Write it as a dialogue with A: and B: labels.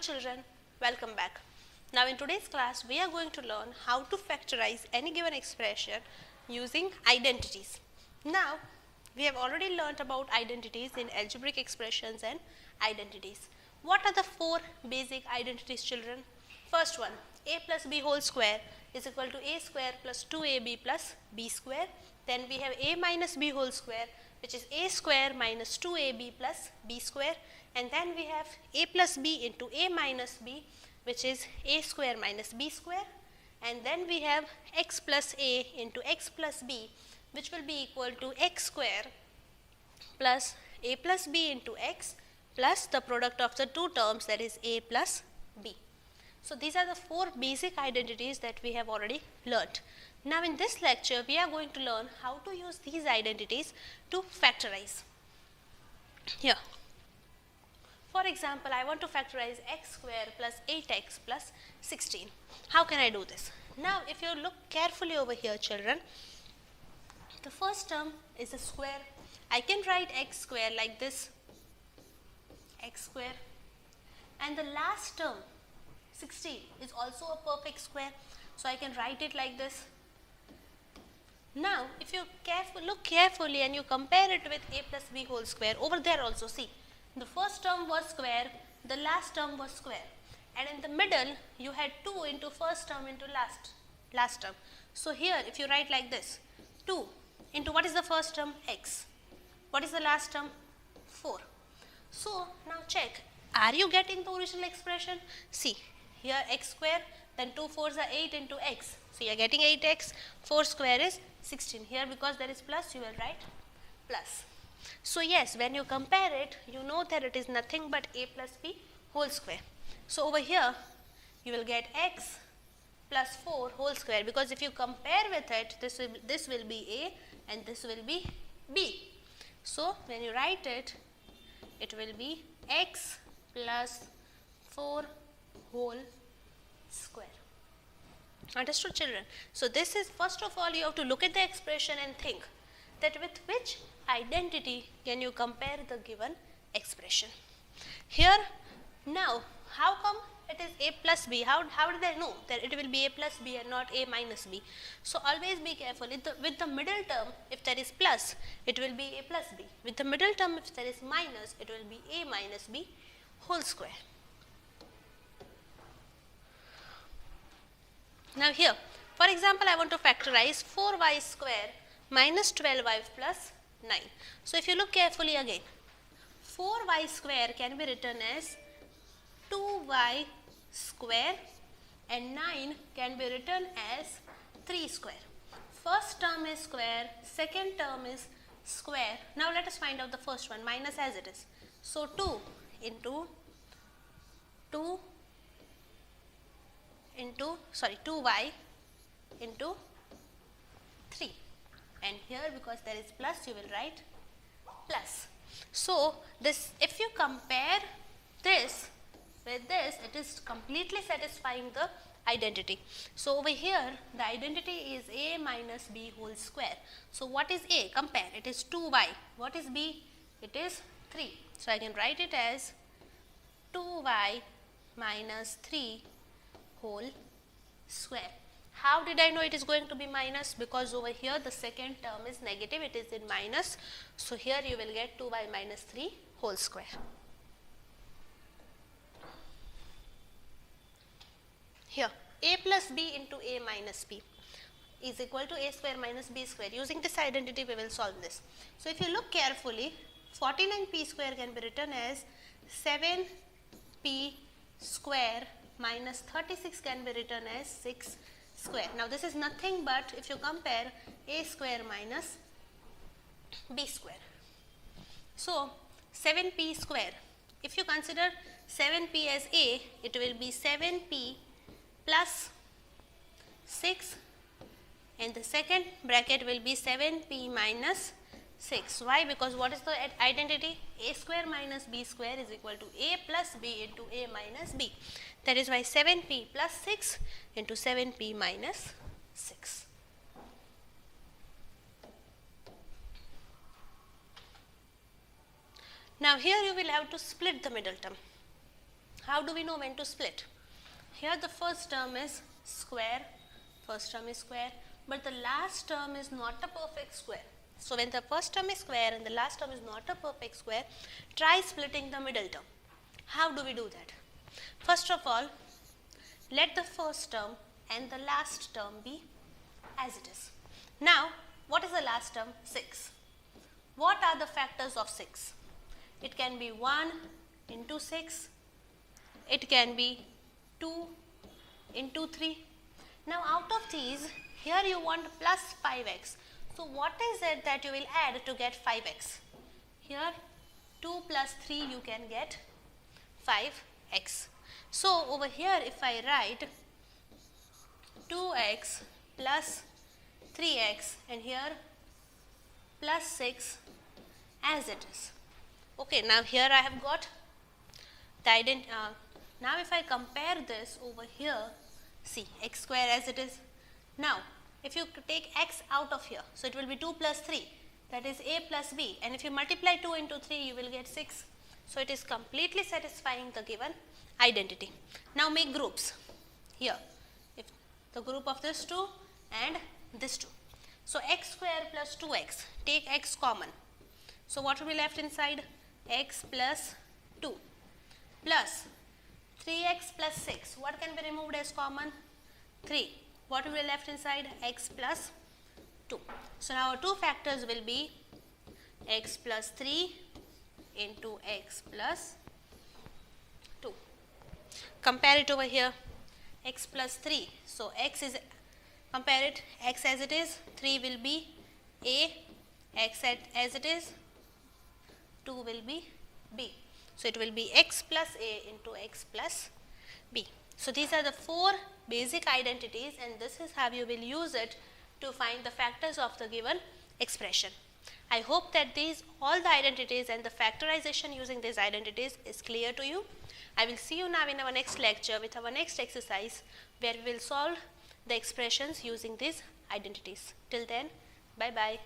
A: children, welcome back. Now in today's class we are going to learn how to factorize any given expression using identities. Now we have already learnt about identities in algebraic expressions and identities. What are the four basic identities, children? First one, a plus b whole square is equal to a square plus 2ab plus b square. Then we have a minus b whole square, which is a square minus 2ab plus b square, and then we have a plus b into a minus b, which is a square minus b square, and then we have x plus a into x plus b, which will be equal to x square plus a plus b into x plus the product of the two terms, that is a plus b. So these are the four basic identities that we have already learnt. Now in this lecture we are going to learn how to use these identities to factorize. Here, for example, I want to factorize x square plus 8x plus 16. How can I do this? Now if you look carefully over here, children, the first term is a square. I can write x square like this, x square, and the last term 16 is also a perfect square, so I can write it like this. Now if you look carefully and you compare it with a plus b whole square, over there also see, the first term was square, the last term was square, and in the middle you had 2 into first term into last term. So here if you write like this, 2 into what is the first term? X. What is the last term? 4. So now check, are you getting the original expression? See, here x square, then 2 4s are 8 into x. So you are getting 8x, 4 square is 16. Here because there is plus, you will write plus. So yes, when you compare it, you know that it is nothing but a plus b whole square. So over here, you will get x plus 4 whole square, because if you compare with it, this will be a and this will be b. So when you write it, it will be x plus 4 whole square. Understood, children? So this is, first of all, you have to look at the expression and think that with which identity can you compare the given expression. Here, now, how come it is a plus b? How did I know that it will be a plus b and not a minus b? So always be careful. With the middle term, if there is plus, it will be a plus b. With the middle term, if there is minus, it will be a minus b whole square. Now here, for example, I want to factorize 4y square minus 12y plus 9. So if you look carefully again, 4y square can be written as 2y square and 9 can be written as 3 square. First term is square, second term is square. Now let us find out the first one, minus as it is. So 2 into 2y into 3, and here because there is plus, you will write plus. So this, if you compare this with this, it is completely satisfying the identity. So over here the identity is a minus b whole square. So what is a? Compare, it is 2y. What is b? It is 3. So I can write it as 2y minus 3 whole square. How did I know it is going to be minus? Because over here the second term is negative, it is in minus. So here you will get 2y minus 3 whole square. Here, a plus b into a minus b is equal to a square minus b square. Using this identity we will solve this. So if you look carefully, 49p square can be written as 7p square minus 36 can be written as 6 square. Now this is nothing but, if you compare, a square minus b square. So 7p square, if you consider 7p as a, it will be 7p plus 6, and the second bracket will be 7p minus 6. Why? Because what is the identity? A square minus b square is equal to a plus b into a minus b. That is why 7p plus 6 into 7p minus 6. Now here you will have to split the middle term. how do we know when to split? Here the first term is square, but the last term is not a perfect square. So when the first term is square and the last term is not a perfect square, try splitting the middle term. How do we do that? First of all, let the first term and the last term be as it is. Now, what is the last term? 6. What are the factors of 6? It can be 1 into 6. It can be 2 into 3. Now, out of these, here you want plus 5x. So, what is it that you will add to get 5x? Here 2 plus 3 you can get 5x. So, over here if I write 2x plus 3x and here plus 6 as it is. Okay, now here I have got the now if I compare this over here, see x square as it is. Now, if you take x out of here, so it will be 2 plus 3, that is a plus b, and if you multiply 2 into 3 you will get 6. So, it is completely satisfying the given identity. Now, make groups here, if the group of this 2 and this 2. So, x square plus 2x, take x common. So, what will be left inside? X plus 2 plus 3x plus 6, what can be removed as common? 3. What will be left inside? X plus 2. So, now our two factors will be x plus 3 into x plus 2. Compare it over here, x plus 3. So, compare it, x as it is, 3 will be a, x as it is, 2 will be b. So, it will be x plus a into x plus b. So, these are the 4 basic identities and this is how you will use it to find the factors of the given expression. I hope that all the identities and the factorization using these identities is clear to you. I will see you now in our next lecture with our next exercise where we will solve the expressions using these identities. Till then, bye bye.